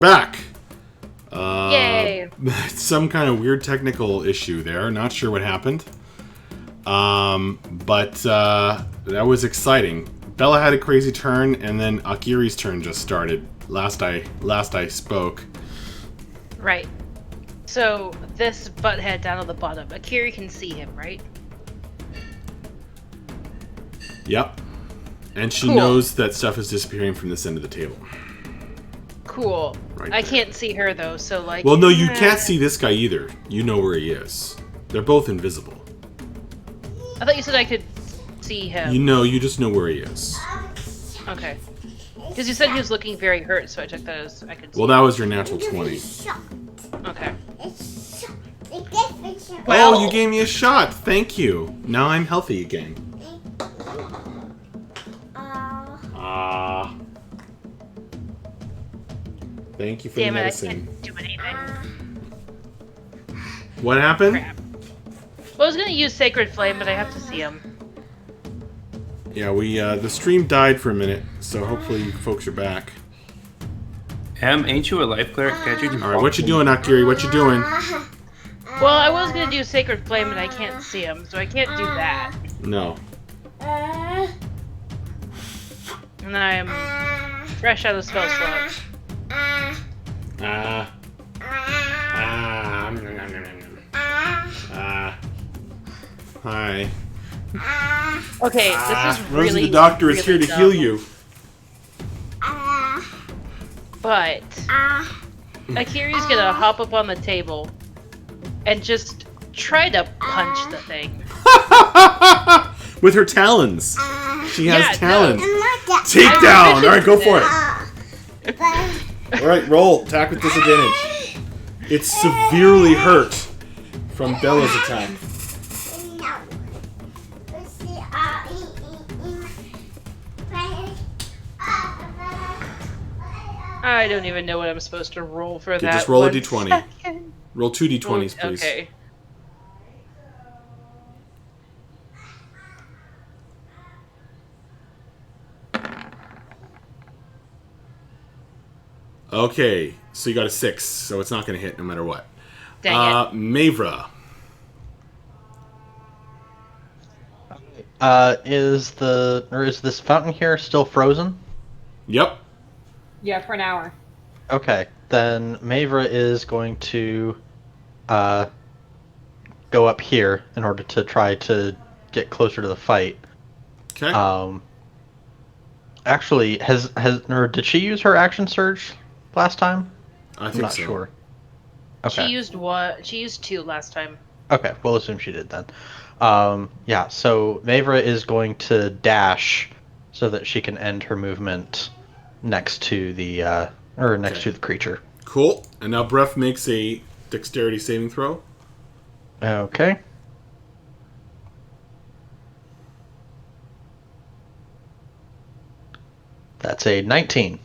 Back. Yay! Some kind of weird technical issue there. Not sure what happened. But that was exciting. Bella had a crazy turn, and then Akiri's turn just started. Last I spoke. Right. So this butthead down at the bottom, Akiri can see him, right? Yep. And she Cool. knows that stuff is disappearing from this end of the table. Cool. Right I there. can't see her though, so like. Well, no, you can't see this guy either. You know where he is. They're both invisible. I thought you said I could see him. You just know where he is. Okay. Because you said he was looking very hurt, so I took that as I could see. Well, that was your natural 20. Okay. Well, you gave me a shot. Thank you. Now I'm healthy again. Thank you for Damn the it, I medicine. can't do anything. What happened? Crap. Well, I was gonna use Sacred Flame, but I have to see him. Yeah, the stream died for a minute, so hopefully you folks are back. Ain't you a life cleric? Can't you do Alright, what you doing, Akiri? What you doing? Well, I was gonna do Sacred Flame, but I can't see him, so I can't do that. No. And I'm fresh out of spell slot. Hi. Okay, this is really. Rosie the doctor is here really to heal dumb. you. But Akiri's gonna hop up on the table and just try to punch the thing. With her talons. She has Yeah, talons. no. Takedown! Alright, go for it. it. Alright, roll. Attack with disadvantage. It's severely hurt from Bella's attack. I don't even know what I'm supposed to roll for that. Just roll a one d20. second. Roll 2 d20s, please. Okay. Okay, so you got a 6, so it's not going to hit no matter what. Dang it. Mavra. Is this fountain here still frozen? Yep. Yeah, for an hour. Okay, then Mavra is going to go up here in order to try to get closer to the fight. Okay. Actually, did she use her action surge last time? I think I'm not so. sure. Okay. She used what? She used 2 last time. Okay, we'll assume she did then. Yeah, so Mavra is going to dash so that she can end her movement next to the to the creature. Cool. And now Breath makes a dexterity saving throw. Okay. That's a 19.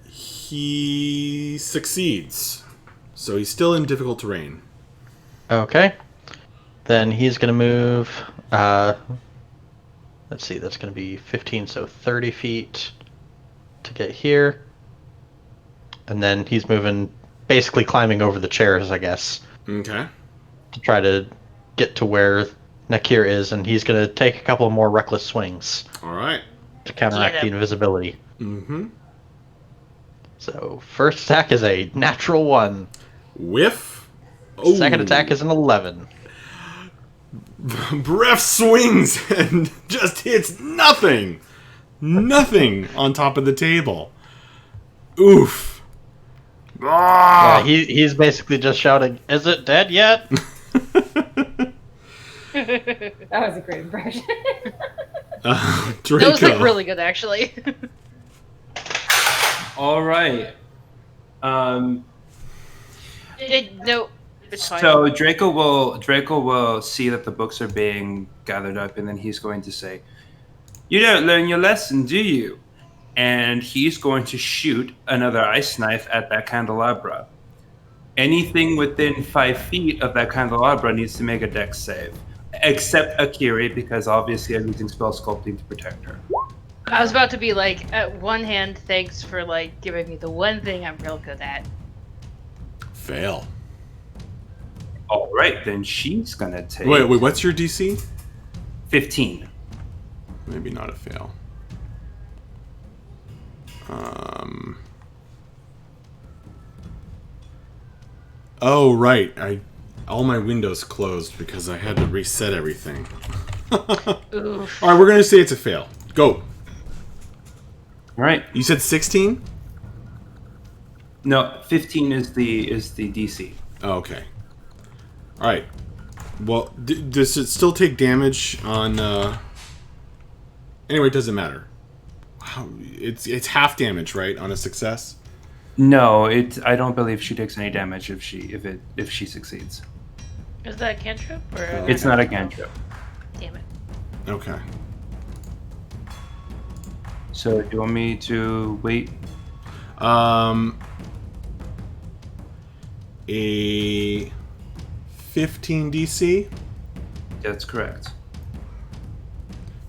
He succeeds. So he's still in difficult terrain. Okay. Then he's going to move, let's see, that's going to be 15, so 30 feet to get here. And then he's moving, basically climbing over the chairs, I guess, Okay. to try to get to where Nakir is, and he's going to take a couple more reckless swings Alright. to counteract the invisibility. Mm-hmm. So, first attack is a natural 1. Whiff. Oh. Second attack is an 11. Breath swings and just hits nothing. Nothing on top of the table. Oof. Ah! Yeah, he's basically just shouting, "Is it dead yet?" That was a great impression. Draco. That was like really good, actually. All right. No, it's fine. So Draco will see that the books are being gathered up, and then he's going to say, "You don't learn your lesson, do you?" And he's going to shoot another ice knife at that candelabra. Anything within 5 feet of that candelabra needs to make a dex save, except Akiri, because obviously I'm using spell sculpting to protect her. I was about to be like, at one hand, thanks for like giving me the one thing I'm real good at. Fail. All right, then she's gonna take Wait, what's your DC? 15. Maybe not a fail. Oh right, all my windows closed because I had to reset everything. Oof. All right, we're gonna say it's a fail. Go. All right. You said 16? No, 15 is the DC. Oh, okay. All right. Well, does it still take damage on? Anyway, it doesn't matter. Wow, it's half damage, right, on a success? No, I don't believe she takes any damage if she succeeds. Is that a cantrip? Or It's not a cantrip. Damn it. Okay. So do you want me to wait? A 15 DC. That's correct.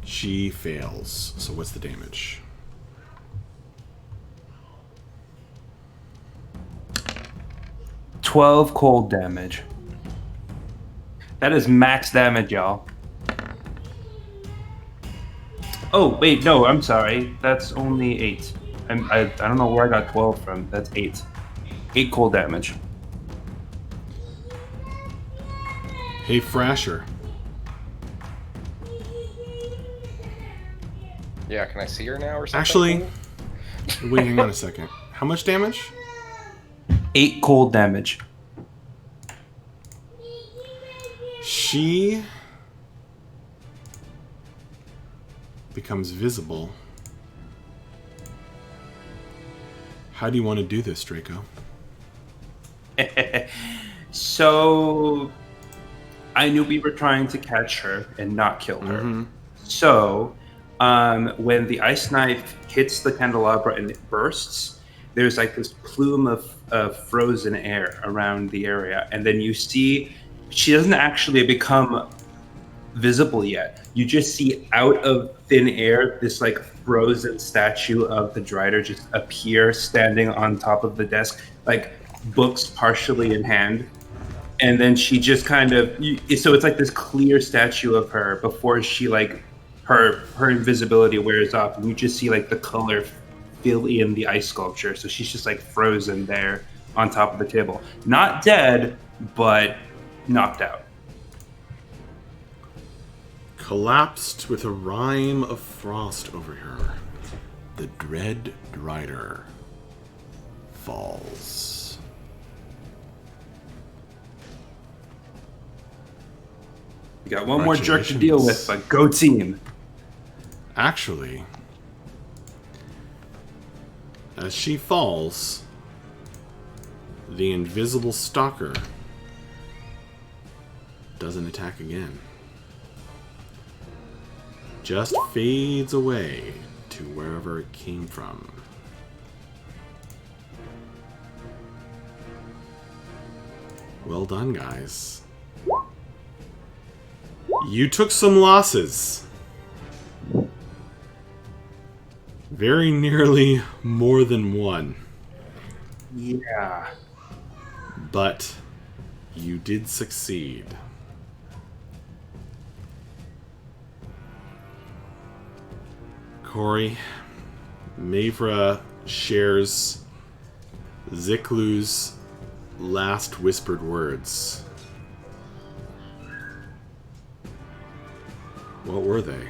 She fails. So what's the damage? 12 cold damage. That is max damage, y'all. Oh, wait, no, I'm sorry. That's only 8. I don't know where I got 12 from. That's 8. 8 cold damage. Hey, Frasher. Yeah, can I see her now or something? Actually, wait, hang on a second. How much damage? 8 cold damage. She becomes visible. How do you want to do this, Draco? So, I knew we were trying to catch her and not kill her. Mm-hmm. So, when the ice knife hits the candelabra and it bursts, there's like this plume of frozen air around the area. And then you see, she doesn't actually become visible yet. You just see out of thin air this like frozen statue of the Drider just appear standing on top of the desk, like books partially in hand. And then she just kind of, so it's like this clear statue of her before she like, her invisibility wears off, and you just see like the color fill in the ice sculpture. So she's just like frozen there on top of the table. Not dead, but knocked out. Collapsed with a rime of frost over her, the dread Drider falls. You got one more jerk to deal with, but go team. Actually, as she falls, the invisible stalker doesn't attack again. Just fades away to wherever it came from. Well done, guys. You took some losses. Very nearly more than one. Yeah. But you did succeed. Corey, Mavra shares Ziklu's last whispered words. What were they?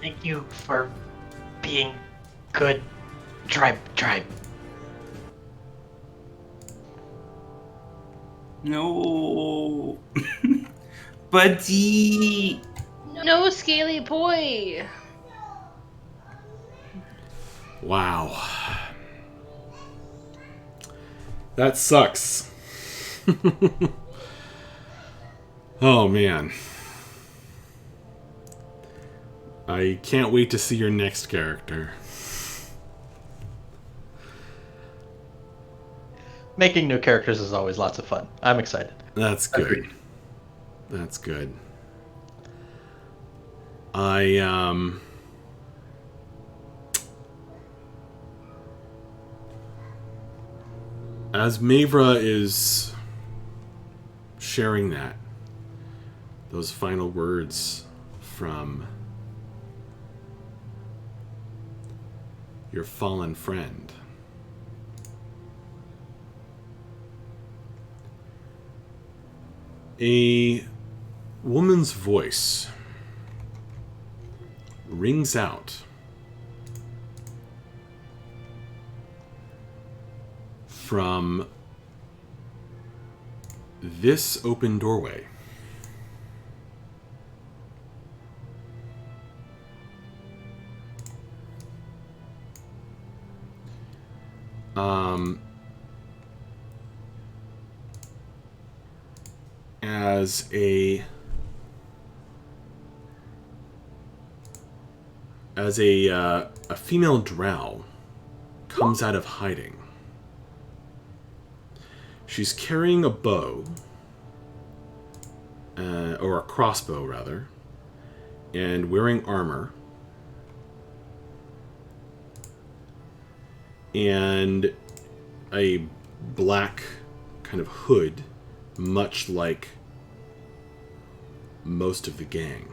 Thank you for being good, tribe. No. Buddy. No, scaly boy. Wow. That sucks. Oh man. I can't wait to see your next character. Making new characters is always lots of fun. I'm excited. That's good. Agreed. That's good. I As Mavra is sharing those final words from your fallen friend, a woman's voice rings out from this open doorway. As a female drow comes out of hiding. She's carrying a bow, or a crossbow rather, and wearing armor. And a black kind of hood, much like most of the gang.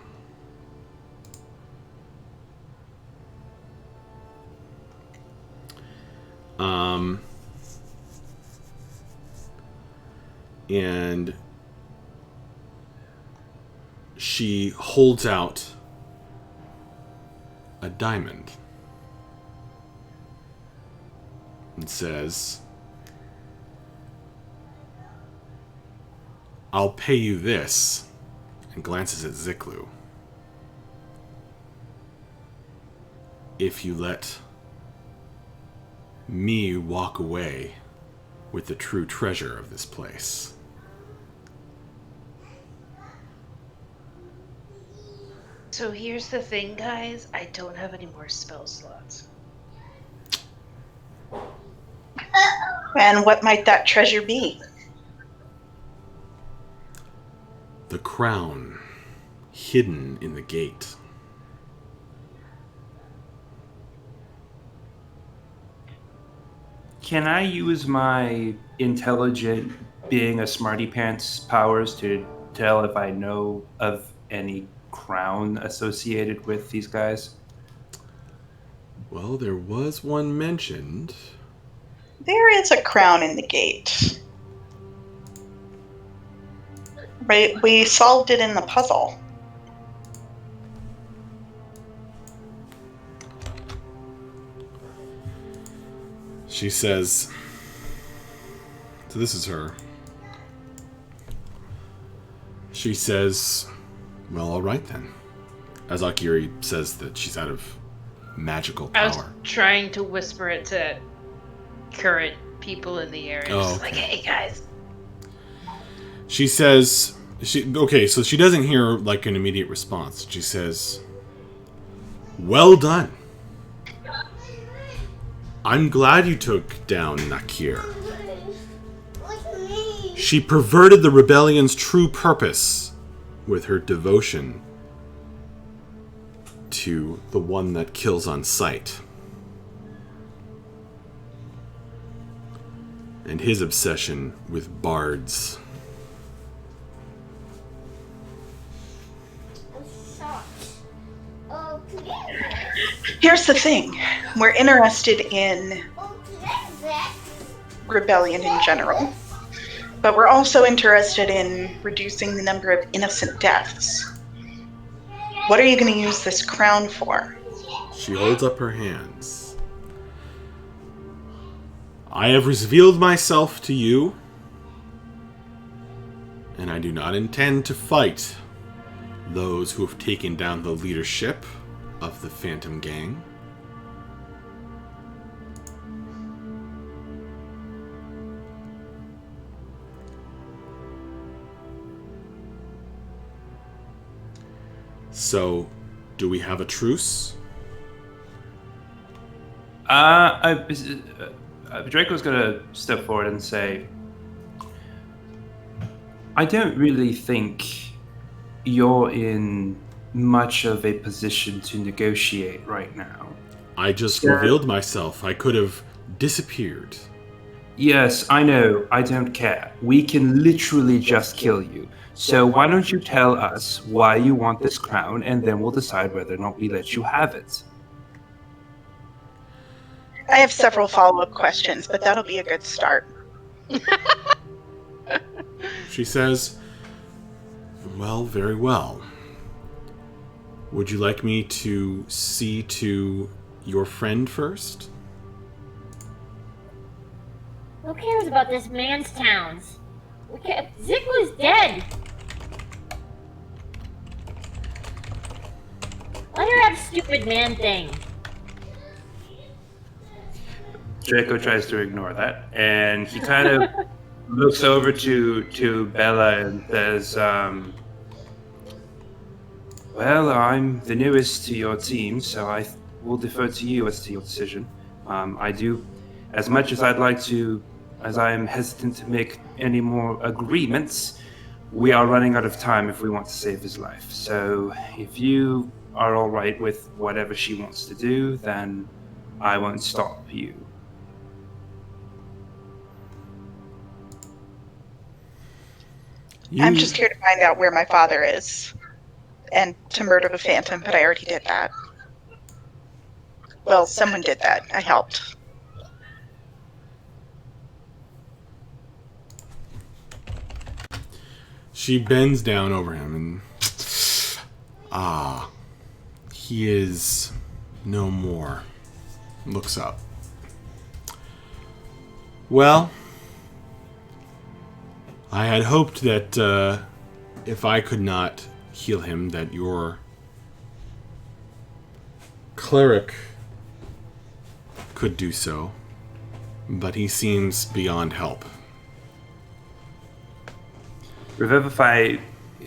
And she holds out a diamond and says, "I'll pay you this," and glances at Ziklu, "if you let me walk away with the true treasure of this place." So here's the thing, guys. I don't have any more spell slots. And what might that treasure be? The crown hidden in the gate. Can I use my intelligent, being a smarty pants powers to tell if I know of any crown associated with these guys? Well, there was one mentioned. There is a crown in the gate. Right, we solved it in the puzzle. She says, so this is her. She says, "Well, all right then." As Akiri says that she's out of magical I was power. trying to whisper it to current people in the area. Oh, Just like, okay. hey guys. She says, so she doesn't hear like an immediate response. She says, "Well done. I'm glad you took down Nakir. She perverted the rebellion's true purpose with her devotion to the one that kills on sight, and his obsession with bards." Here's the thing. We're interested in rebellion in general, but we're also interested in reducing the number of innocent deaths. What are you going to use this crown for? She holds up her hands. "I have revealed myself to you, and I do not intend to fight those who have taken down the leadership of the Phantom Gang. So, do we have a truce?" Draco's gonna step forward and say, "I don't really think you're in much of a position to negotiate right now." I just revealed myself. I could have disappeared Yes, I know. I don't care. We can literally just kill you. So why don't you tell us why you want this crown, and then we'll decide whether or not we let you have it. I have several follow-up questions, but that'll be a good start. She says, well, very well. Would you like me to see to your friend first? Who cares about this man's towns? Zick was dead. Let her have stupid man thing. Draco tries to ignore that, and he kind of looks over to Bella and says, well, I'm the newest to your team, so I will defer to you as to your decision. I do, as much as I'd like to, as I am hesitant to make any more agreements, we are running out of time if we want to save his life. So if you are all right with whatever she wants to do, then I won't stop you. I'm just here to find out where my father is. And to murder the Phantom, but I already did that. Well, someone did that. I helped. She bends down over him and... he is no more. Looks up. Well, I had hoped that if I could not heal him, that your cleric could do so, but he seems beyond help. Revivify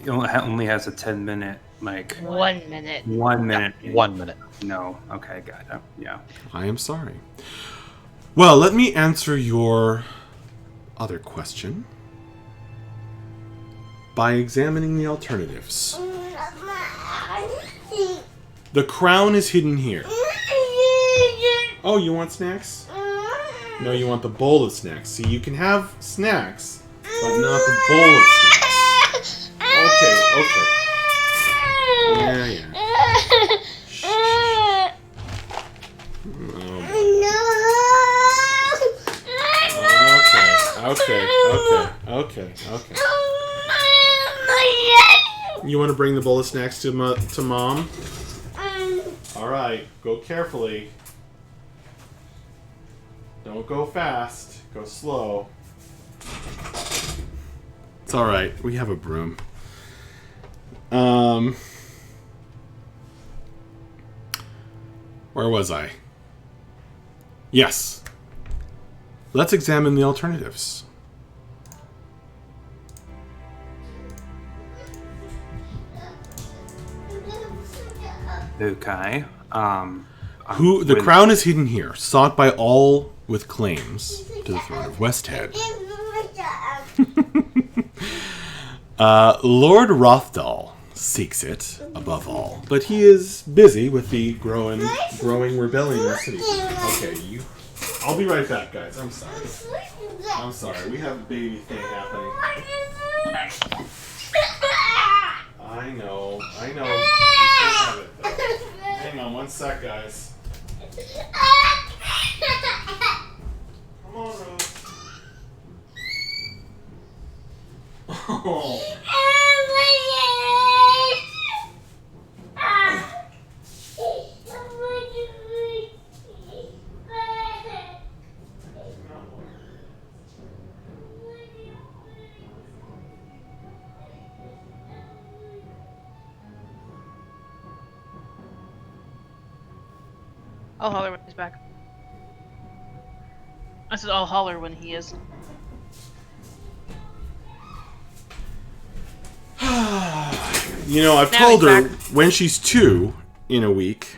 only has a 10-minute, like... 1 minute. 1 minute. 1 minute. No. Okay, got it. Yeah. I am sorry. Well, let me answer your other question by examining the alternatives. The crown is hidden here. Oh, you want snacks? No, you want the bowl of snacks. See, you can have snacks, but not the bowl of snacks. Okay. Yeah. Shh. Okay. You want to bring the bowl of snacks to Mom? All right, go carefully. Don't go fast. Go slow. It's all right. We have a broom. Where was I? Yes. Let's examine the alternatives. Okay. The crown is hidden here, sought by all with claims to the throne of Westhead. Lord Rothdal seeks it above all, but he is busy with the growing rebellion in the city. Okay, I'll be right back, guys. I'm sorry. We have a baby thing happening. I know. You can have it, though. Hang on 1 sec, guys. Come on, Rose. Oh. I'll holler when he's back. I said I'll holler when he is. I've told her when she's 2 in a week,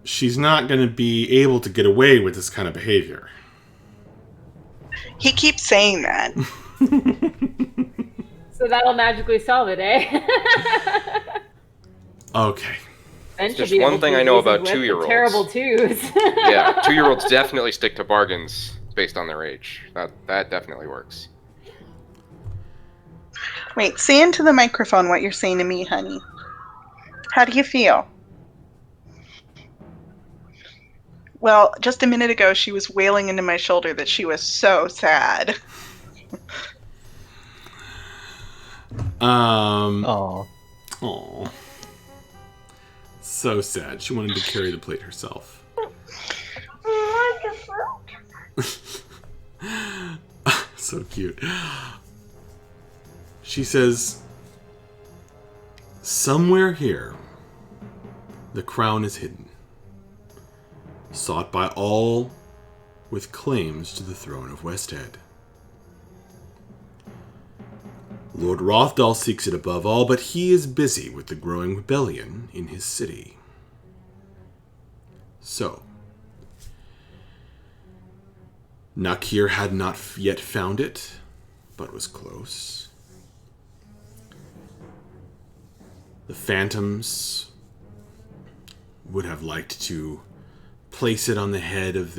she's not going to be able to get away with this kind of behavior. He keeps saying that. So that'll magically solve it, eh? Okay. Ben should There's be one able thing to I know reason about with the 2-year-olds. Terrible twos. Yeah, 2-year-olds definitely stick to bargains based on their age. That definitely works. Wait, say into the microphone what you're saying to me, honey. How do you feel? Well, just a minute ago, she was wailing into my shoulder that she was so sad. Oh. Aw. So sad. She wanted to carry the plate herself. So cute. She says, somewhere here, the crown is hidden, sought by all with claims to the throne of Westhead. Lord Rothdal seeks it above all, but he is busy with the growing rebellion in his city. So, Nakir had not yet found it, but was close. The Phantoms would have liked to place it on the head of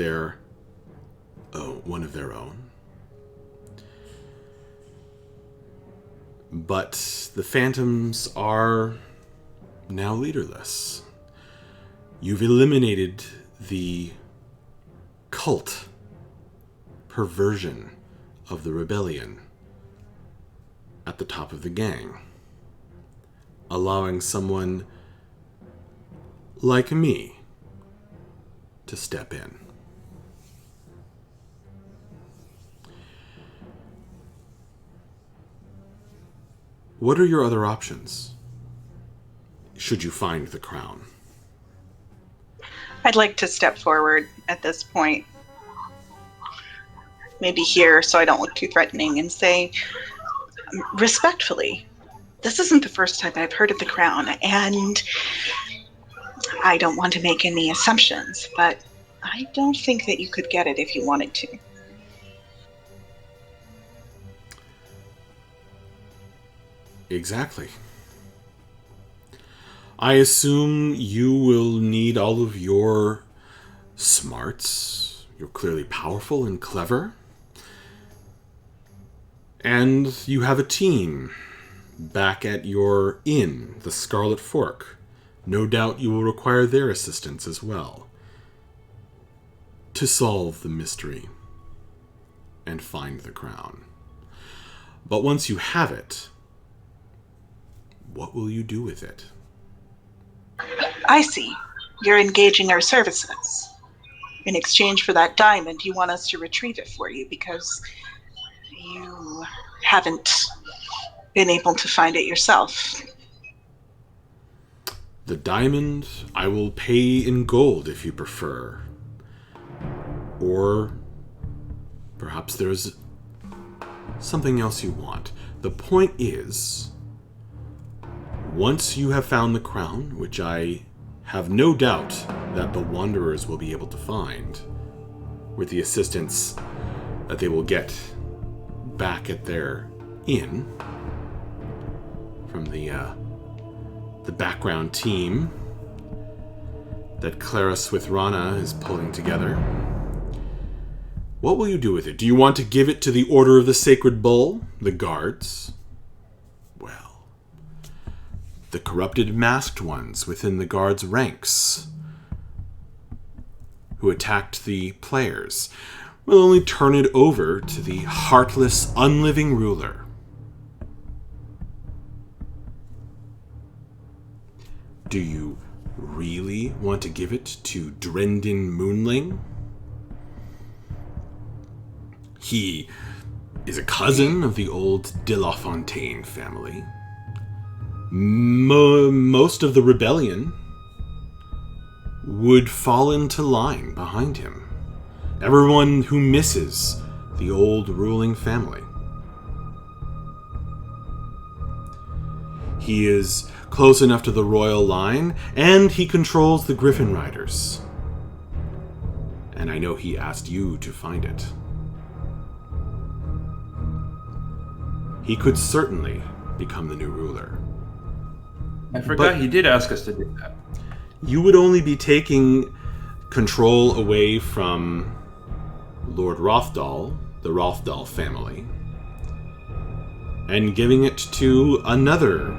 one of their own. But the Phantoms are now leaderless. You've eliminated the cult perversion of the rebellion at the top of the gang, allowing someone like me to step in. What are your other options, should you find the crown? I'd like to step forward at this point. Maybe here, so I don't look too threatening, and say, respectfully, this isn't the first time I've heard of the crown, and I don't want to make any assumptions, but I don't think that you could get it if you wanted to. Exactly. I assume you will need all of your smarts. You're clearly powerful and clever. And you have a team back at your inn, the Scarlet Fork. No doubt you will require their assistance as well to solve the mystery and find the crown. But once you have it, what will you do with it? I see. You're engaging our services. In exchange for that diamond, you want us to retrieve it for you because you haven't been able to find it yourself. The diamond I will pay in gold if you prefer. Or perhaps there's something else you want. The point is, once you have found the crown, which I have no doubt that the Wanderers will be able to find, with the assistance that they will get back at their inn from the background team that Clara Swithrana is pulling together. What will you do with it? Do you want to give it to the Order of the Sacred Bull, the guards? Well, the corrupted masked ones within the guards' ranks who attacked the players will only turn it over to the heartless, unliving ruler. Do you really want to give it to Drendon Moonling? He is a cousin of the old De La Fontaine family. Most of the rebellion would fall into line behind him. Everyone who misses the old ruling family. He is close enough to the royal line, and he controls the Griffin Riders. And I know he asked you to find it. He could certainly become the new ruler. I forgot he did ask us to do that. you would only be taking control away from Lord Rothdal, the Rothdal family, and giving it to another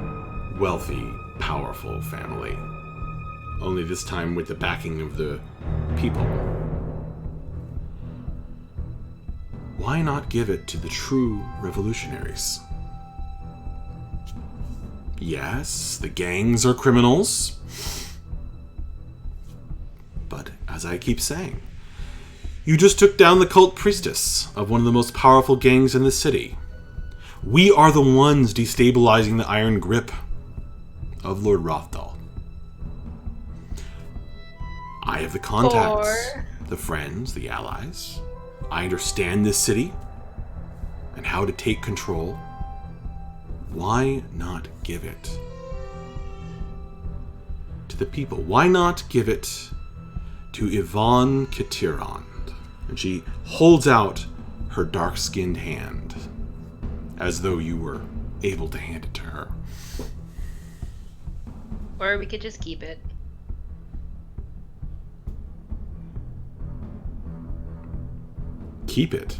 wealthy, powerful family. Only this time with the backing of the people. Why not give it to the true revolutionaries? Yes, the gangs are criminals. But, as I keep saying, you just took down the cult priestess of one of the most powerful gangs in the city. We are the ones destabilizing the iron grip of Lord Rothdal. I have the contacts, the friends, the allies. I understand this city and how to take control. Why not give it to the people? Why not give it to Yvonne Katirond? And she holds out her dark-skinned hand as though you were able to hand it to her. Or we could just keep it. Keep it.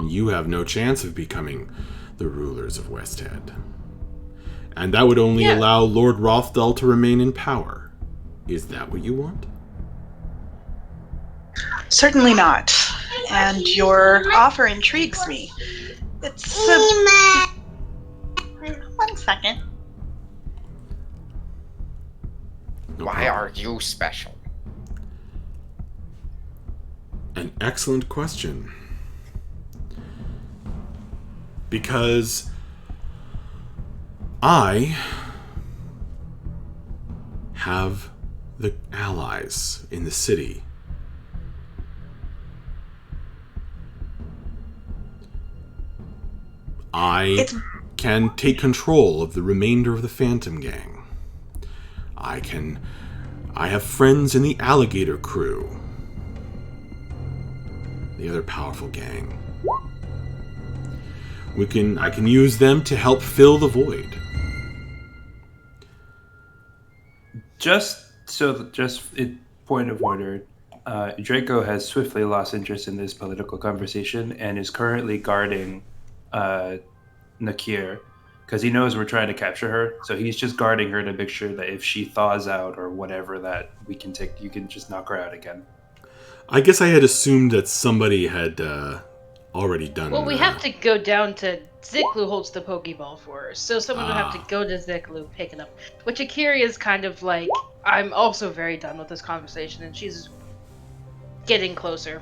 You have no chance of becoming the rulers of Westhead. And that would only allow Lord Rothdal to remain in power. Is that what you want? Certainly not. And your offer intrigues me. It's one second. No Why problem. are you special? An excellent question. Because I have the allies in the city. I can take control of the remainder of the Phantom Gang. I have friends in the Alligator Crew, the other powerful gang. I can use them to help fill the void. Point of order. Draco has swiftly lost interest in this political conversation and is currently guarding Nakir because he knows we're trying to capture her. So he's just guarding her to make sure that if she thaws out or whatever, that you can just knock her out again. I guess I had assumed that somebody had already done. Well, we have to go down to Ziklu holds the Pokeball for her, so someone would have to go to Ziklu, pick it up. Which Akiri is kind of like, I'm also very done with this conversation, and she's getting closer.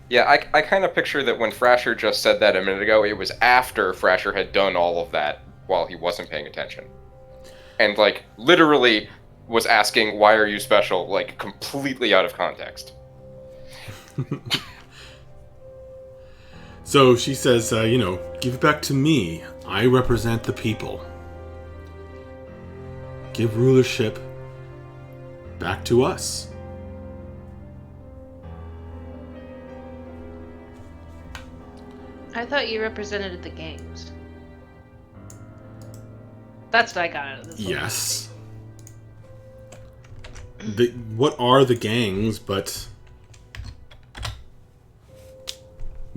Yeah, I kind of picture that when Thrasher just said that a minute ago, it was after Thrasher had done all of that while he wasn't paying attention. And, like, literally was asking, why are you special, like, completely out of context. So she says, give it back to me. I represent the people. Give rulership back to us. I thought you represented the gangs. That's what I got out of this. Yes. What are the gangs but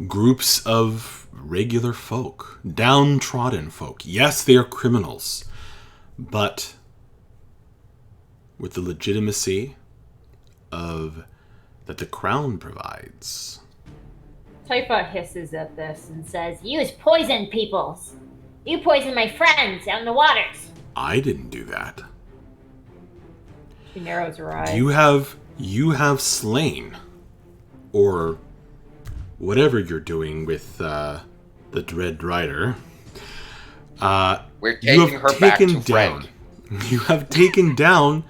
groups of regular folk, downtrodden folk? Yes, they are criminals, but with the legitimacy that the crown provides. Typha hisses at this and says, "Use poison, peoples. You poisoned my friends out in the waters." I didn't do that. She narrows her eyes. You have slain, or whatever you're doing with the Dread Drider. We're taking her back to friend. You have taken down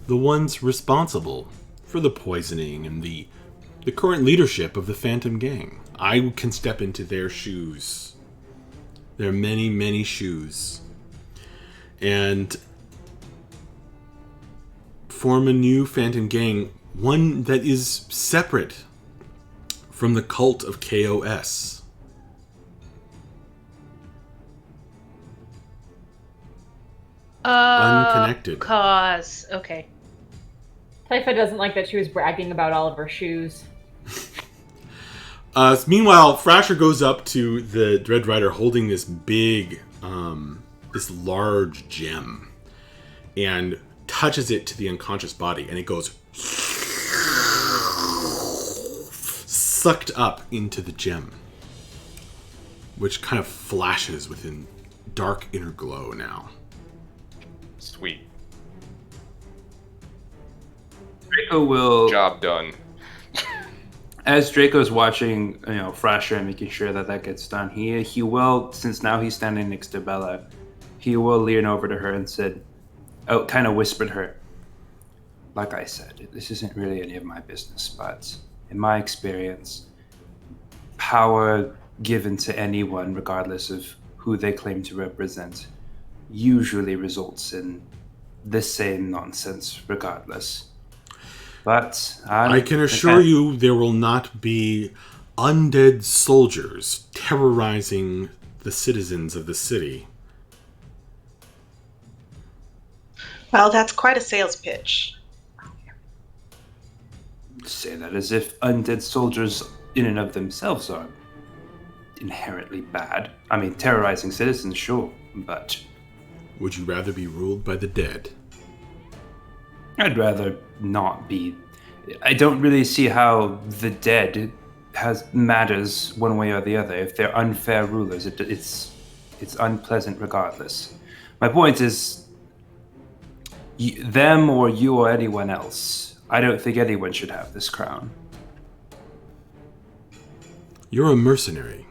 the ones responsible for the poisoning and the current leadership of the Phantom Gang. I can step into their shoes. There are many, many shoes. And form a new Phantom Gang, one that is separate from the cult of KOS. Unconnected. Cause. Okay. Typha doesn't like that she was bragging about all of her shoes. Meanwhile, Thrasher goes up to the Dread Rider holding this big, this large gem, and touches it to the unconscious body, and it goes sucked up into the gem, which kind of flashes within dark inner glow now. Sweet. Draco will... Job done. As Draco's watching, Thrasher and making sure that gets done, he will, since now he's standing next to Bella, he will lean over to her and kind of whispered her, like I said, this isn't really any of my business, but in my experience, power given to anyone, regardless of who they claim to represent, usually results in the same nonsense regardless. But I can assure you there will not be undead soldiers terrorizing the citizens of the city. Well, that's quite a sales pitch. Say that as if undead soldiers in and of themselves are inherently bad. I mean, terrorizing citizens, sure, but... Would you rather be ruled by the dead? I'd rather not be. I don't really see how the dead matters one way or the other. If they're unfair rulers, it's unpleasant regardless. My point is, them or you or anyone else, I don't think anyone should have this crown. You're a mercenary,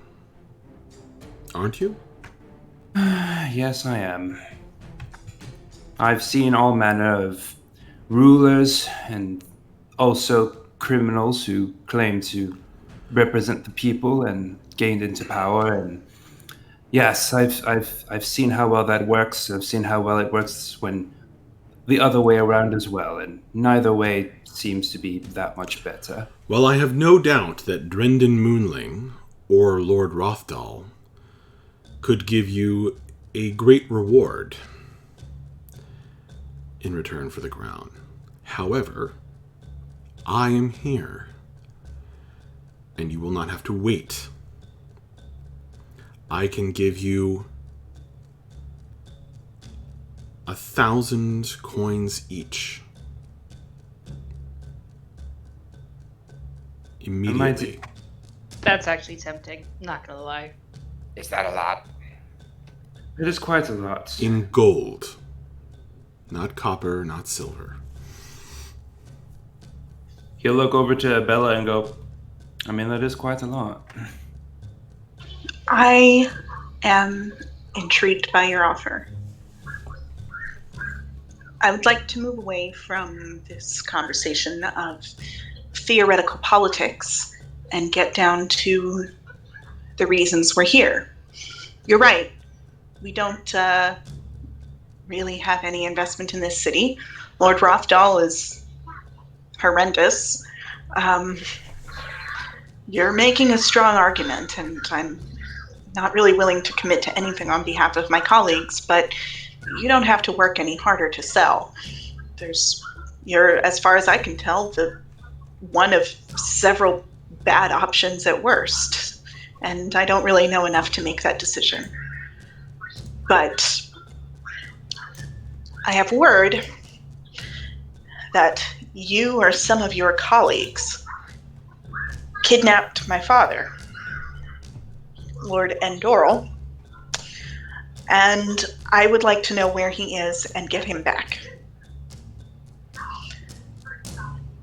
aren't you? Yes, I am. I've seen all manner of rulers and also criminals who claim to represent the people and gained into power. And yes, I've seen how well that works. I've seen how well it works when the other way around as well, and neither way seems to be that much better. Well, I have no doubt that Drendon Moonling or Lord Rothdal could give you a great reward in return for the crown. However, I am here, and you will not have to wait. I can give you 1,000 coins each. Immediately. That's actually tempting, not gonna lie. Is that a lot? It is quite a lot. In gold. Not copper, not silver. He'll look over to Bella and go, I mean, that is quite a lot. I am intrigued by your offer. I would like to move away from this conversation of theoretical politics and get down to the reasons we're here. You're right. We don't really have any investment in this city. Lord Rothdal is horrendous. You're making a strong argument, and I'm not really willing to commit to anything on behalf of my colleagues, but you don't have to work any harder to sell. You're, as far as I can tell, the one of several bad options at worst, and I don't really know enough to make that decision. But I have word that you or some of your colleagues kidnapped my father, Lord Endoral, and I would like to know where he is and get him back.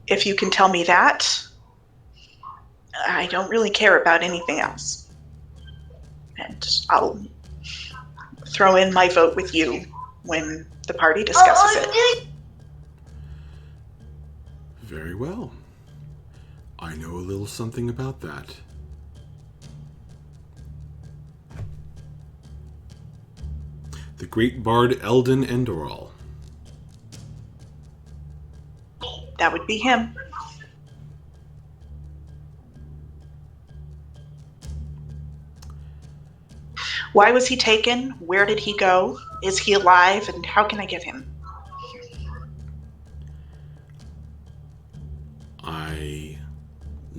If you can tell me that, I don't really care about anything else. And I'll throw in my vote with you when the party discusses it. Very well. I know a little something about that. The great bard Eldon Endoral. That would be him. Why was he taken? Where did he go? Is he alive? And how can I get him?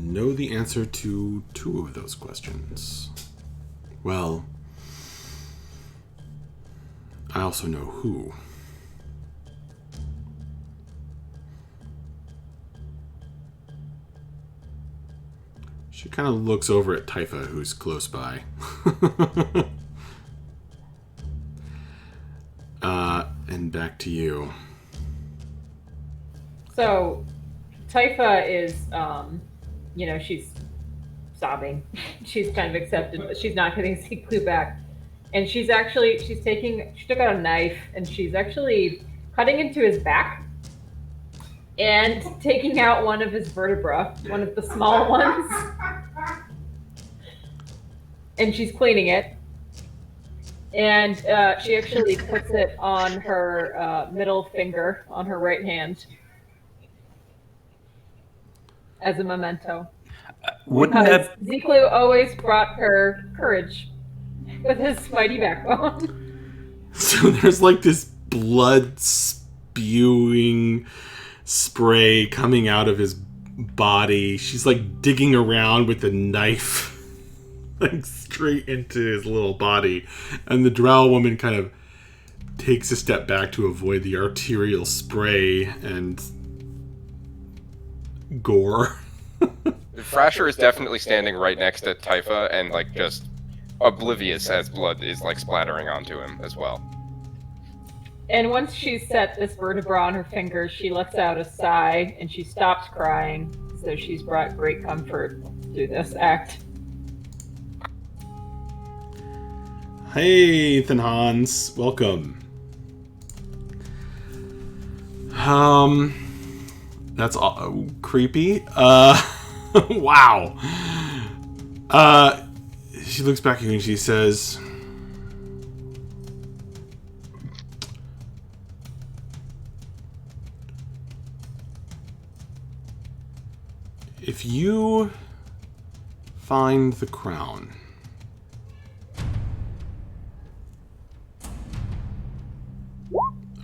know the answer to 2 of those questions. Well, I also know who. She kind of looks over at Typha, who's close by. And back to you. So, Typha is, she's sobbing. She's kind of accepted, but she's not getting Ziklu back. And she took out a knife, and she's actually cutting into his back and taking out one of his vertebra, one of the small ones. And she's cleaning it. And she actually puts it on her middle finger on her right hand as a memento. Because Ziklu always brought her courage with his mighty backbone. So there's like this blood spewing spray coming out of his body. She's like digging around with a knife like straight into his little body, and the drow woman kind of takes a step back to avoid the arterial spray and gore. Thrasher is definitely standing right next to Typha and like just oblivious as blood is like splattering onto him as well. And once she's set this vertebra on her finger, she lets out a sigh and she stops crying. So she's brought great comfort through this act. Hey, Ethan Hans, welcome. That's creepy. Wow. She looks back at you and she says, if you find the crown,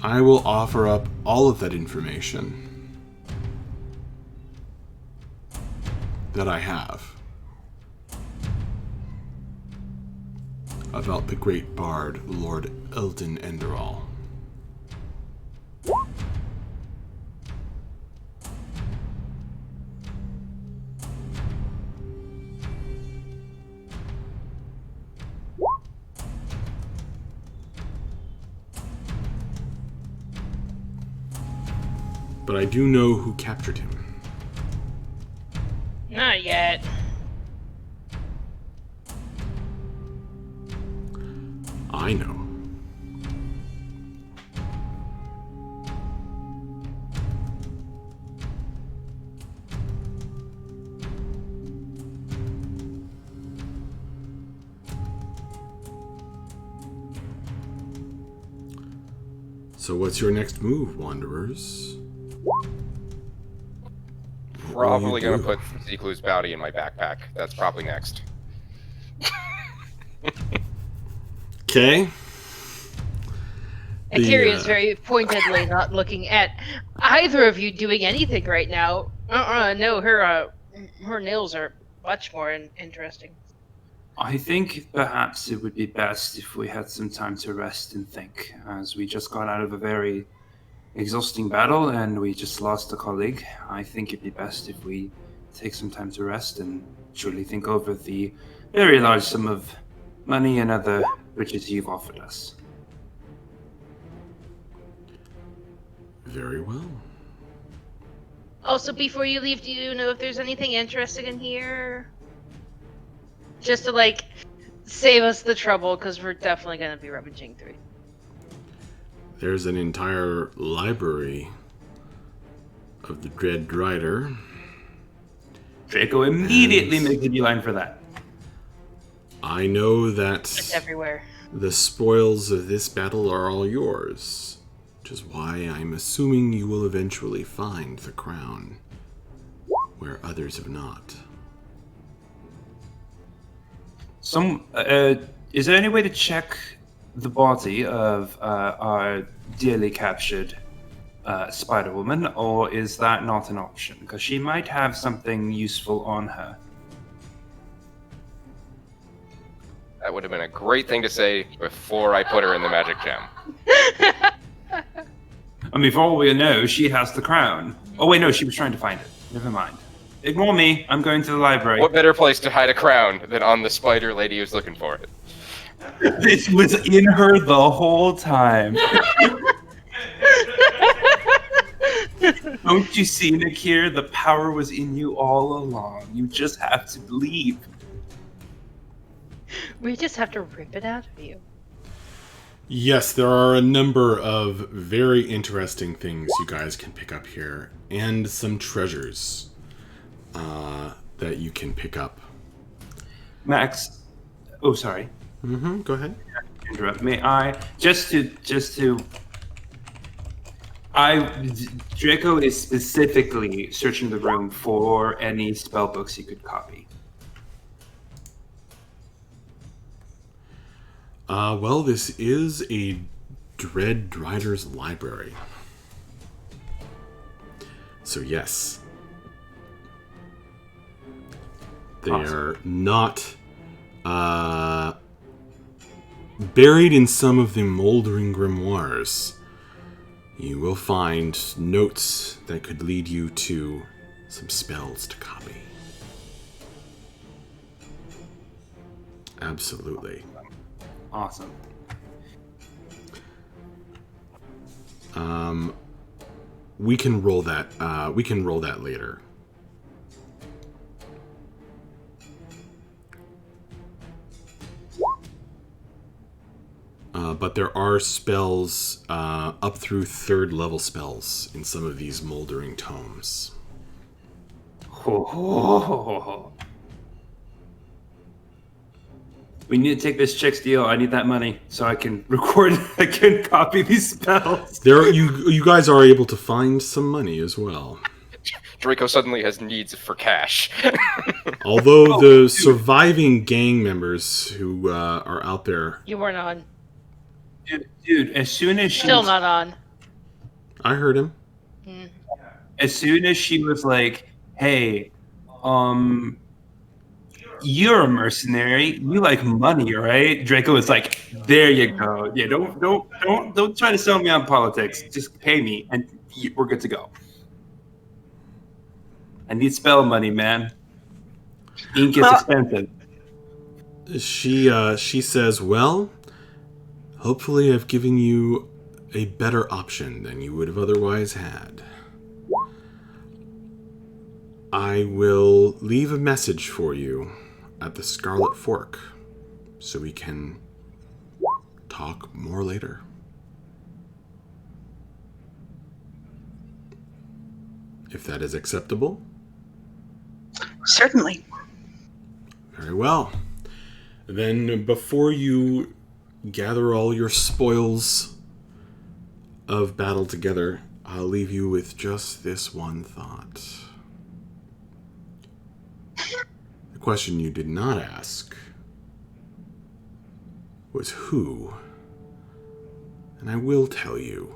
I will offer up all of that information that I have about the great bard, Lord Eldon Enderal. But I do know who captured him. Not yet. I know. So what's your next move, Wanderers? Probably gonna put Ziklu's bounty in my backpack. That's probably next. Okay. Akira is very pointedly not looking at either of you doing anything right now. No, her nails are much more interesting. I think perhaps it would be best if we had some time to rest and think, as we just got out of a very exhausting battle and we just lost a colleague. I think it'd be best if we take some time to rest and truly think over the very large sum of money and other riches you've offered us. Very well. Also, before you leave, do you know if there's anything interesting in here? Just to, like, save us the trouble, because we're definitely going to be rummaging through. There's an entire library of the Dread Drider. Draco immediately makes a beeline for that. I know that It's everywhere. the spoils of this battle are all yours, which is why I'm assuming you will eventually find the crown, where others have not. Is there any way to check the body of our dearly captured Spider-Woman, or is that not an option? Because she might have something useful on her. That would have been a great thing to say before I put her in the magic gem. I mean, for all we know, she has the crown. Oh wait, no, she was trying to find it. Never mind. Ignore me. I'm going to the library. What better place to hide a crown than on the spider lady who's looking for it? It was in her the whole time. Don't you see, Nakir? The power was in you all along. You just have to believe. We just have to rip it out of you. Yes, there are a number of very interesting things you guys can pick up here, and some treasures that you can pick up. Max, oh sorry. Go ahead. Interrupt me. Draco is specifically searching the room for any spell books he could copy. Well, this is a Drider's library. So yes. They are not buried in some of the moldering grimoires. You will find notes that could lead you to some spells to copy. Absolutely. Awesome. We can roll that. We can roll that later. But there are spells up through 3rd level spells in some of these moldering tomes. We need to take this chick's deal. I need that money so I can record. I can copy these spells. You guys are able to find some money as well. Draco suddenly has needs for cash. Although the surviving gang members who are out there, You weren't on. Dude, as soon as she Still not on. I heard him. As soon as she was like, "Hey, you're a mercenary. You like money, right?" Draco was like, "There you go. Yeah, don't try to sell me on politics. Just pay me, and we're good to go. I need spell money, man. Ink is expensive." She says, "Well, hopefully I've given you a better option than you would have otherwise had. I will leave a message for you at the Scarlet Fork, so we can talk more later." If that is acceptable. Certainly. Very well. Then before you gather all your spoils of battle together, I'll leave you with just this one thought. The question you did not ask was who, and I will tell you,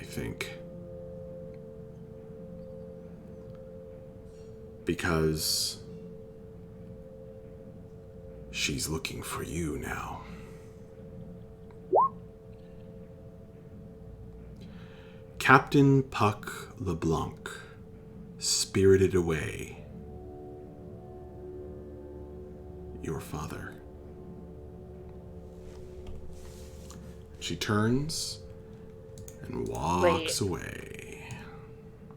I think. Because she's looking for you now. Captain Puck LeBlanc, spirited away. Your father. She turns and walks away.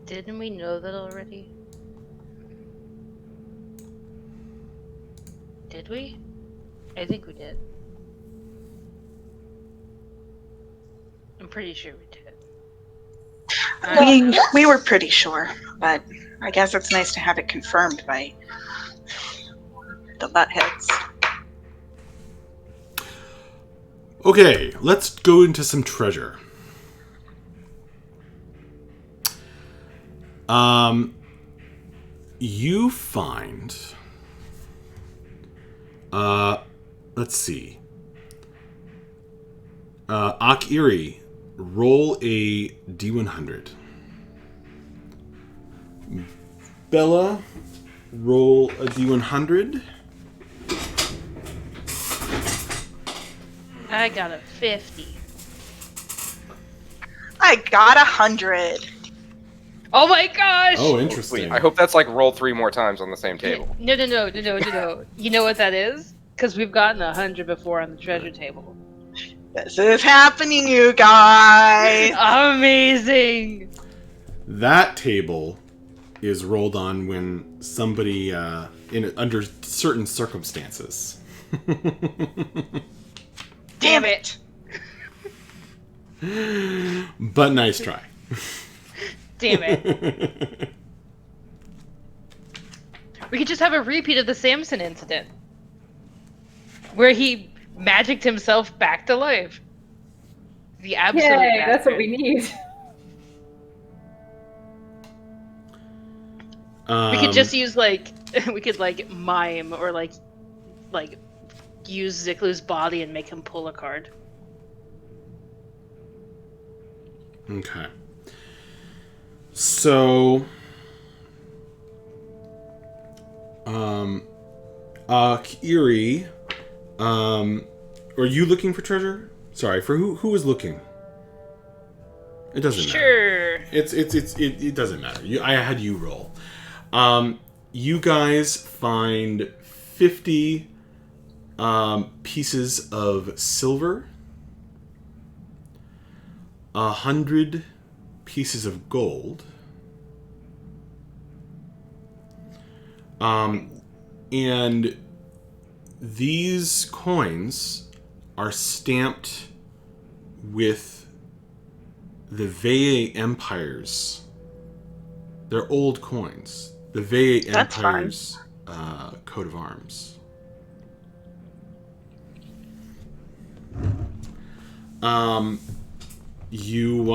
Didn't we know that already? Did we? I think we did. I'm pretty sure we did. We were pretty sure, but I guess it's nice to have it confirmed by the buttheads. Okay, let's go into some treasure. You find... let's see. Akiri roll a D100. Bella, roll a D100. I got a 50. I got 100. Oh my gosh! Oh, interesting. I hope that's like roll 3 more times on the same table. No. You know what that is? Because we've gotten 100 before on the treasure table. This is happening, you guys. Amazing! That table is rolled on when somebody, under certain circumstances. Damn it. But nice try. Damn it. We could just have a repeat of the Samson incident. Where he magicked himself back to life. The absolute Yay, that's what bastard. we need. We could just use we could mime or like use Ziklu's body and make him pull a card. Okay. So, Kiri, are you looking for treasure? Sorry, for who is looking? It doesn't matter. Sure. It doesn't matter. I had you roll. You guys find 50 pieces of silver, 100 pieces of gold, and these coins are stamped with the Veye Empire's. They're old coins. The Veye That's Empire's coat of arms. You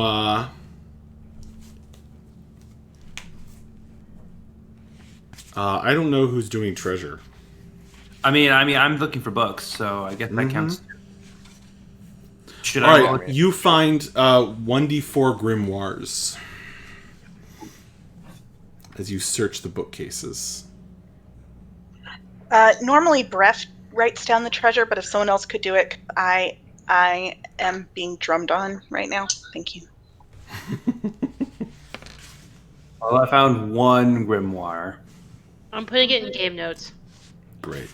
I don't know who's doing treasure. I mean, I'm looking for books, so I guess that counts. Should All I? right, roll? you find 1d4 grimoires as you search the bookcases. Normally, Bref writes down the treasure, but if someone else could do it, I am being drummed on right now. Thank you. Well, I found one grimoire. I'm putting it in game notes. Great.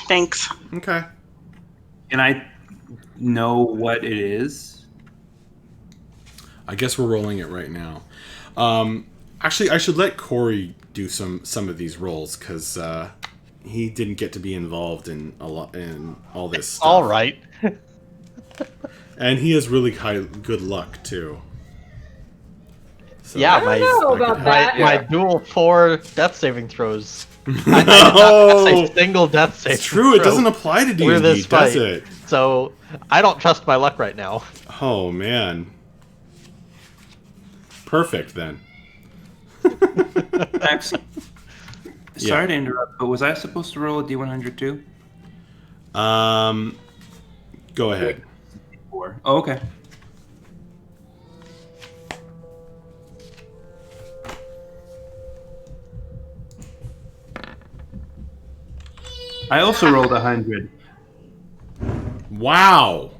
Thanks. Okay. Can I know what it is? I guess we're rolling it right now. Actually, I should let Corey do some of these rolls because he didn't get to be involved in all this stuff. All right. And he has really good luck too. So, Yeah, I don't know about that. my dual 4 death saving throws. Oh, That's a single death save. it's true. It doesn't apply to Through D&D, this does fight. it? So I don't trust my luck right now. Oh man. Perfect then. Excellent. Sorry to interrupt, but was I supposed to roll a D100 too? Go ahead. 4. Oh, okay. I also rolled 100. Wow.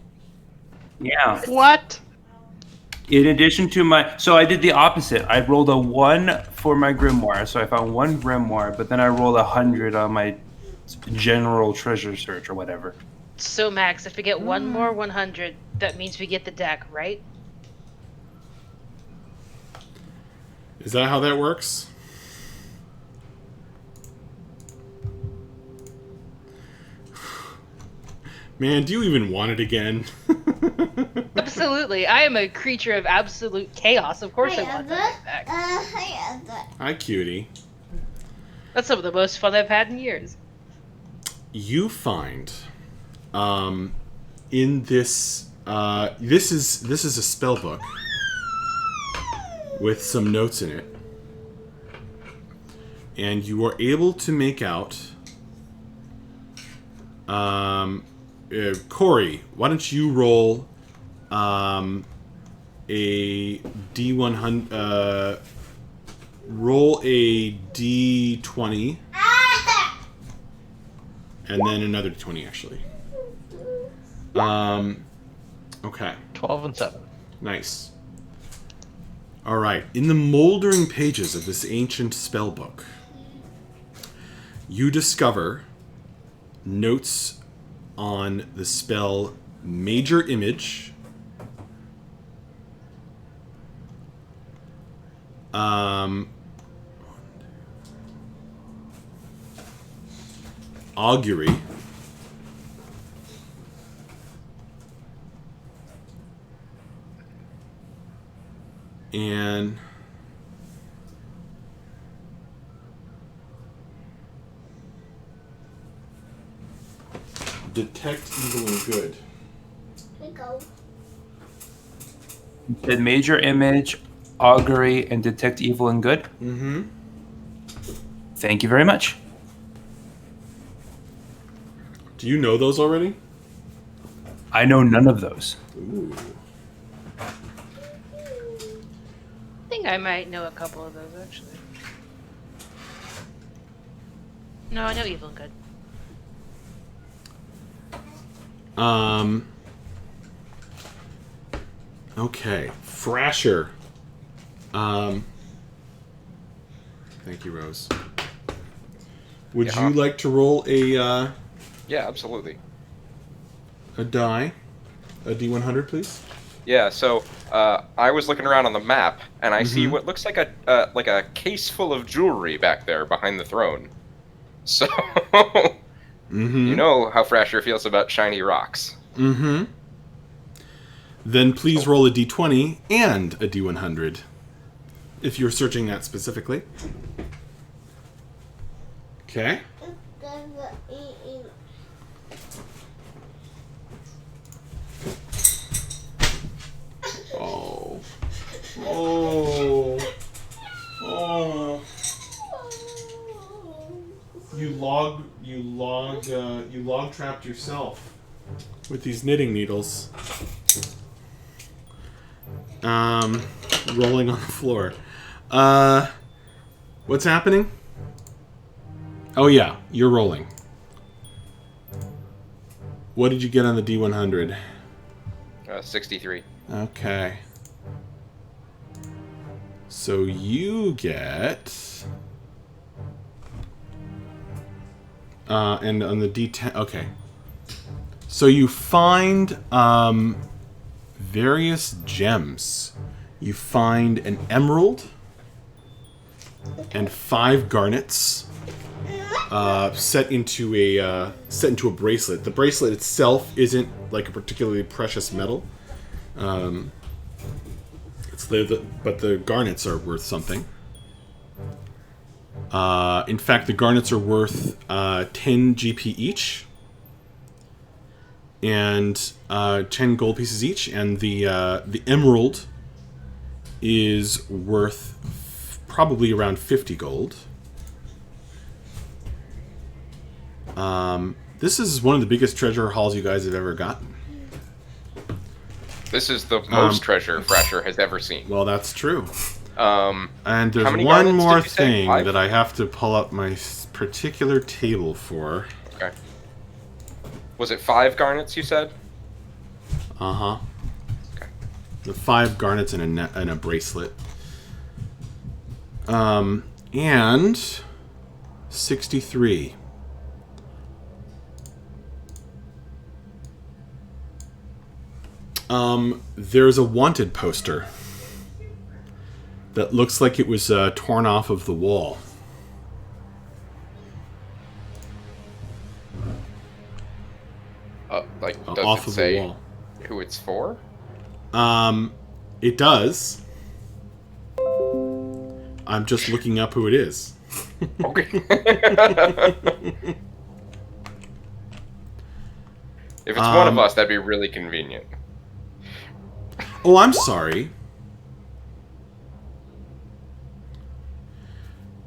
Yeah. What? In addition to so I did the opposite. I rolled a 1 for my grimoire, so I found 1 grimoire, but then I rolled 100 on my general treasure search or whatever. So Max, if we get one more 100, that means we get the deck, right? Is that how that works? Man, do you even want it again? Absolutely. I am a creature of absolute chaos. Of course I want that back. Hi, cutie. That's some of the most fun I've had in years. You find, in this, this is a spell book with some notes in it, and you are able to make out. Corey, why don't you roll a D100. Roll a D20. And then another D20, actually. Okay. 12 and 7. Nice. All right. In the moldering pages of this ancient spell book, you discover notes on the spell Major Image, Augury, and Detect Evil and Good. The Major Image, Augury, and Detect Evil and Good. Mm-hmm. Thank you very much. Do you know those already? I know none of those. Ooh. I think I might know a couple of those, actually. No, I know Evil and Good. Okay. Frasher. Thank you, Rose. Would Yeah. you like to roll a Yeah, absolutely. die? A D100, please? Yeah, so I was looking around on the map, and I see what looks like a case full of jewelry back there behind the throne. So, you know how Frasher feels about shiny rocks. Mm-hmm. Then please roll a D20 and a D100, if you're searching that specifically. Okay. Oh. Oh. Oh. You log trapped yourself with these knitting needles. Rolling on the floor. What's happening? Oh yeah, you're rolling. What did you get on the D100? 63. Okay. So you get... and on the D10... Okay. So you find various gems. You find an emerald and 5 garnets set into a bracelet. The bracelet itself isn't like a particularly precious metal. But the garnets are worth something. In fact, the garnets are worth 10 GP each, and 10 gold pieces each, and the emerald is worth probably around 50 gold. This is one of the biggest treasure hauls you guys have ever gotten. This is the most treasure Frasher has ever seen. Well, that's true. And there's how many one garnets more did you say? thing 5? that I have to pull up my particular table for. Okay. Was it 5 garnets you said? Uh-huh. Okay. The 5 garnets and a bracelet. And 63. There's a wanted poster that looks like it was torn off of the wall. Like, does Off it of say the wall. who it's for? It does. I'm just looking up who it is. Okay. If it's one of us, that'd be really convenient. Oh, I'm sorry.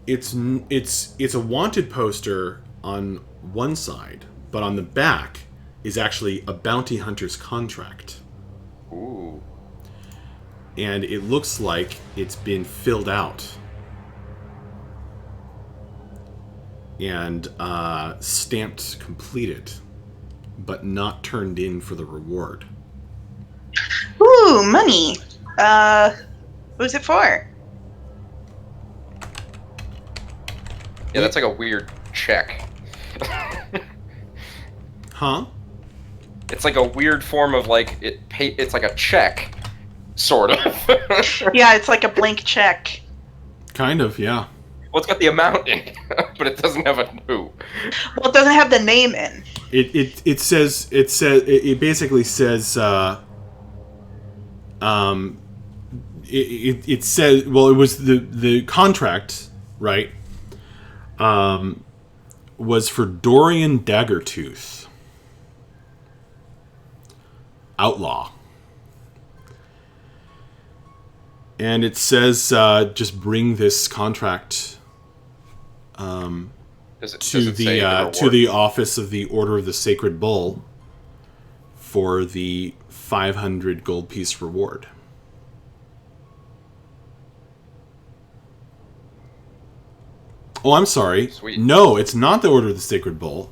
It's a wanted poster on one side, but on the back is actually a bounty hunter's contract. Ooh. and it looks like it's been filled out and stamped completed, but not turned in for the reward. Ooh, money. Who's it for? Yeah, that's like a weird check. Huh? It's like a weird form of like it's like a check, sort of. Yeah, it's like a blank check. Kind of, yeah. Well, it's got the amount in it, but it doesn't have a who. Well, it doesn't have the name in. It basically says it says, well, it was the contract, right? Was for Dorian Daggertooth, outlaw, and it says just bring this contract to the office of the Order of the Sacred Bull for the 500 gold piece reward. Oh, I'm sorry. Sweet. No, it's not the Order of the Sacred Bull.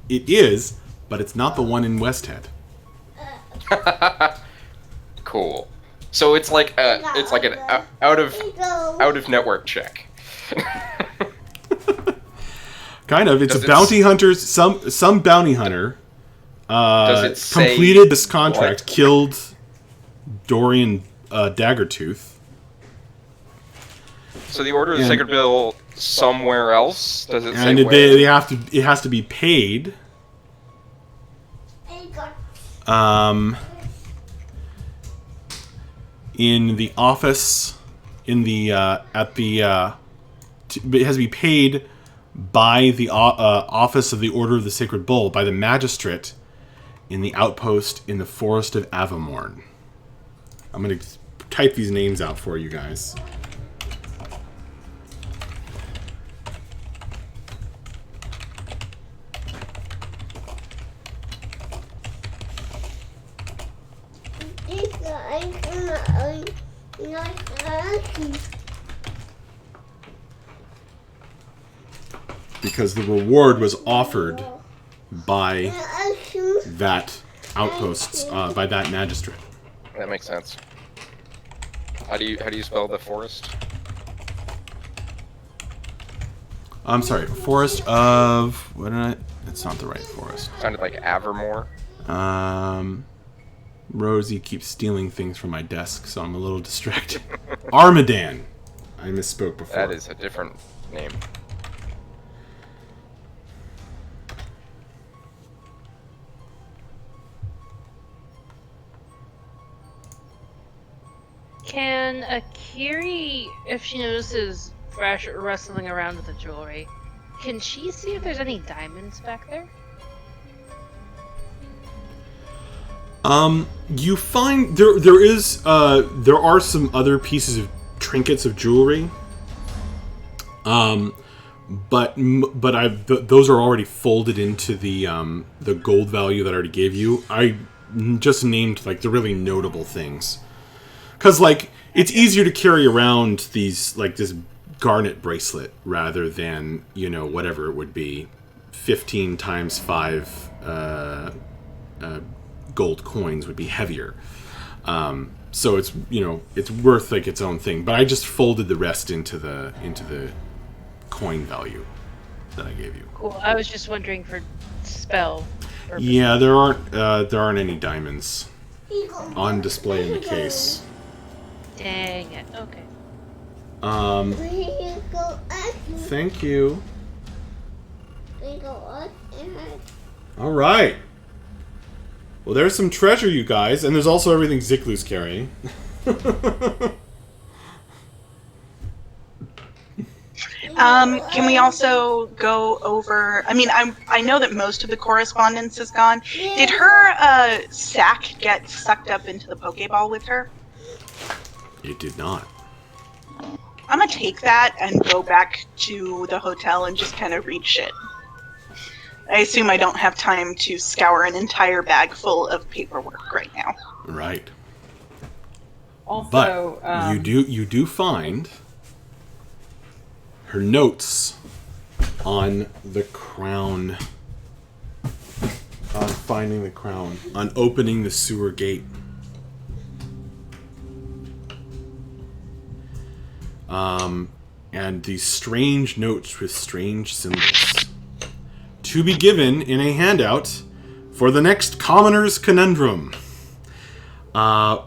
It is, but it's not the one in Westhead. Cool. So it's like an out of network check. Kind of. It's a bounty hunter's some bounty hunter Does it say completed this contract, what? killed Dorian Daggertooth. So the Order of the Sacred Bill somewhere else? Does it say And where? they have to. It has to be paid. In the office, it has to be paid by the office of the Order of the Sacred Bull, by the magistrate in the outpost in the Forest of Avamorn. I'm going to type these names out for you guys. Because the reward was offered by that outpost, by that magistrate. That makes sense. How do you spell the forest? I'm sorry, Forest of... What did I... It's not the right forest. Sounded like Avermore. Rosie keeps stealing things from my desk, so I'm a little distracted. Armadan! I misspoke before. That is a different name. Can Akiri, if she notices Thrash wrestling around with the jewelry, can she see if there's any diamonds back there? You find there are some other pieces of trinkets of jewelry. But those are already folded into the gold value that I already gave you. I just named like the really notable things. Because, like, it's easier to carry around these, like, this garnet bracelet rather than, you know, whatever it would be, 15 times 5 gold coins would be heavier. So it's, you know, it's worth, like, its own thing. But I just folded the rest into the coin value that I gave you. Cool. I was just wondering for spell purposes. Yeah, there aren't any diamonds on display in the case. Dang it. Okay. Thank you. All right. Well, there's some treasure, you guys, and there's also everything Ziklu's carrying. Can we also go over? I mean, I know that most of the correspondence is gone. Did her sack get sucked up into the Pokeball with her? It did not. I'm gonna take that and go back to the hotel and just kind of read shit. I assume I don't have time to scour an entire bag full of paperwork right now. Right. Also, but you do find her notes on the crown, on finding the crown, on opening the sewer gate. And these strange notes with strange symbols to be given in a handout for the next Commoner's Conundrum,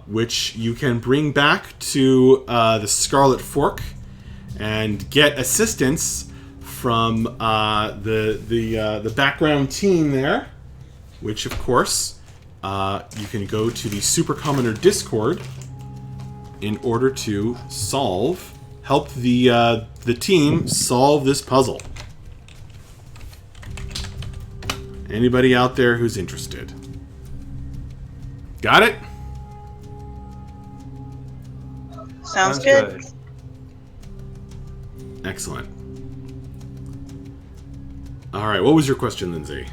which you can bring back to the Scarlet Fork and get assistance from the background team there, which of course you can go to the Super Commoner Discord in order to help the team solve this puzzle. Anybody out there who's interested? Got it? Sounds good. Excellent. All right, what was your question, Lindsay?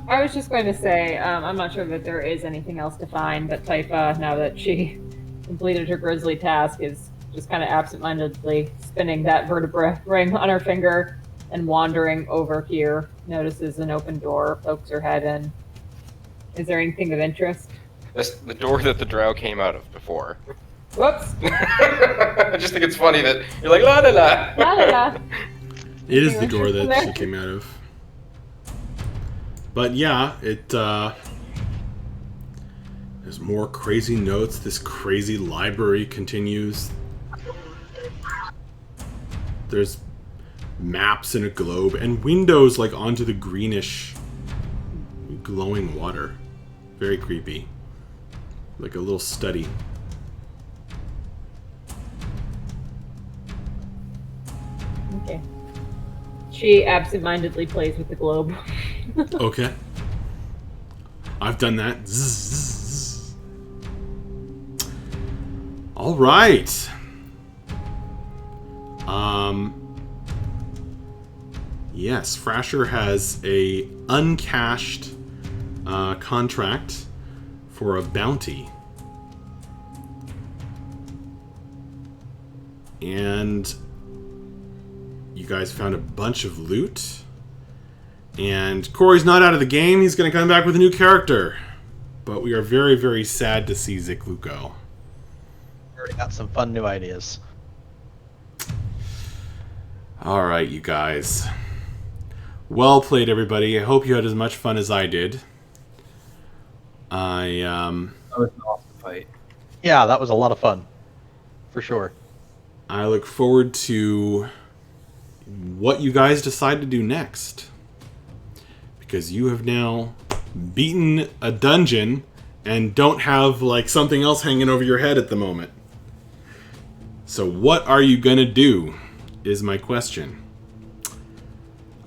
I was just going to say, I'm not sure that there is anything else to find, but Typha, now that she completed her grisly task, is just kind of absentmindedly spinning that vertebra ring on her finger and wandering over here. Notices an open door, pokes her head in. Is there anything of interest? That's the door that the drow came out of before. Whoops! I just think it's funny that you're like, la la la. La la la. It is the door that she came out of. But yeah, there's more crazy notes. This crazy library continues. There's maps in a globe and windows like onto the greenish glowing water. Very creepy. Like a little study. Okay. She absentmindedly plays with the globe. Okay. I've done that. Zzz. All right. Yes, Frasher has a uncashed contract for a bounty. And you guys found a bunch of loot. And Corey's not out of the game. He's going to come back with a new character. But we are very, very sad to see Ziklu go. Already got some fun new ideas. All right, you guys. Well played, everybody. I hope you had as much fun as I did. That was an awesome fight. Yeah, that was a lot of fun. For sure. I look forward to what you guys decide to do next. Because you have now beaten a dungeon and don't have like something else hanging over your head at the moment. So what are you gonna do is my question.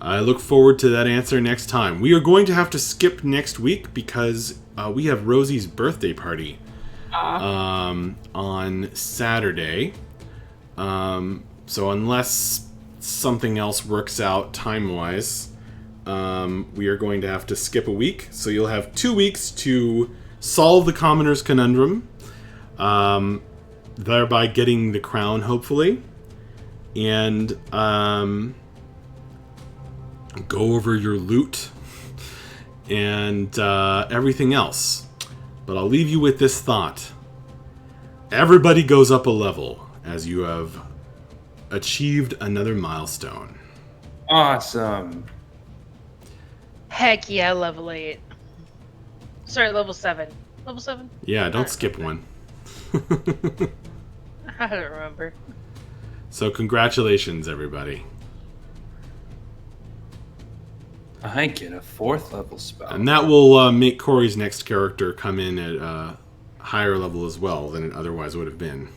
I look forward to that answer next time. We are going to have to skip next week because we have Rosie's birthday party on Saturday. So unless something else works out time-wise, we are going to have to skip a week. So you'll have 2 weeks to solve the Commoner's Conundrum, thereby getting the crown, hopefully. And go over your loot and everything else. But I'll leave you with this thought. Everybody goes up a level as you have achieved another milestone. Awesome. Heck yeah, level 8. Sorry, level 7. Level 7? Yeah, don't skip one. I don't remember. So congratulations, everybody. I get a 4th level spell. And that will make Corey's next character come in at a higher level as well than it otherwise would have been.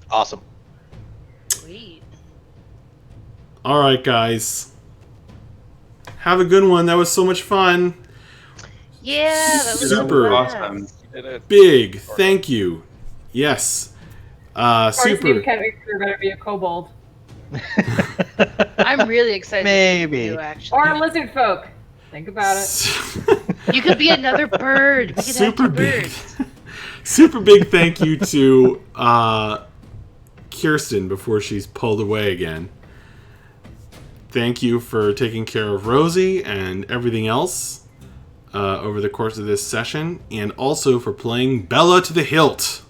Awesome. Sweet. All right, guys. Have a good one. That was so much fun. Yeah, that was Super awesome. Big thank you. Yes. Super. You're going to be a kobold. I'm really excited. Maybe. To see you, actually. Or a lizard folk. Think about it. You could be another bird. We could Super have two big. birds. Super big thank you to Kirsten before she's pulled away again. Thank you for taking care of Rosie and everything else over the course of this session, and also for playing Bella to the hilt.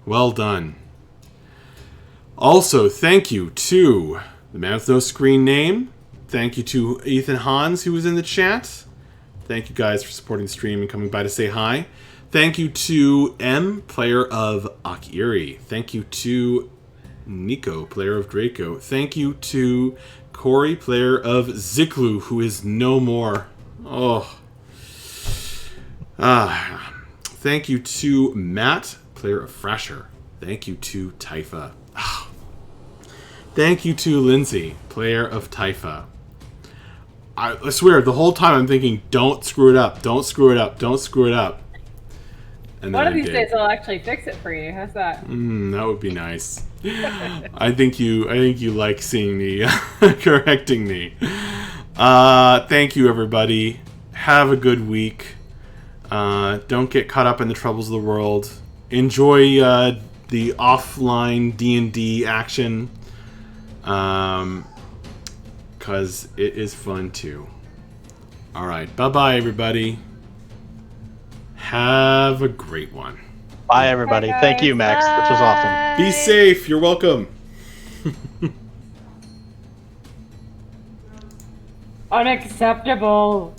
Well done. Also, thank you to the man with no screen name. Thank you to Ethan Hans, who was in the chat. Thank you guys for supporting the stream and coming by to say hi. Thank you to M, player of Akiri. Thank you to Nico, player of Draco. Thank you to Corey, player of Ziklu, who is no more. Thank you to Matt, player of Frasher. Thank you to Taifa. Thank you to Lindsay, player of Taifa. I swear, the whole time I'm thinking, don't screw it up, don't screw it up, don't screw it up. And One of these days I'll actually fix it for you. How's that? That would be nice. I think you like seeing me correcting me. Thank you, everybody. Have a good week. Don't get caught up in the troubles of the world. Enjoy the offline D&D action, because it is fun too. All right, bye-bye, everybody. Have a great one. Bye, everybody. Bye, Thank you, Max. This was awesome. Be safe. You're welcome. Unacceptable.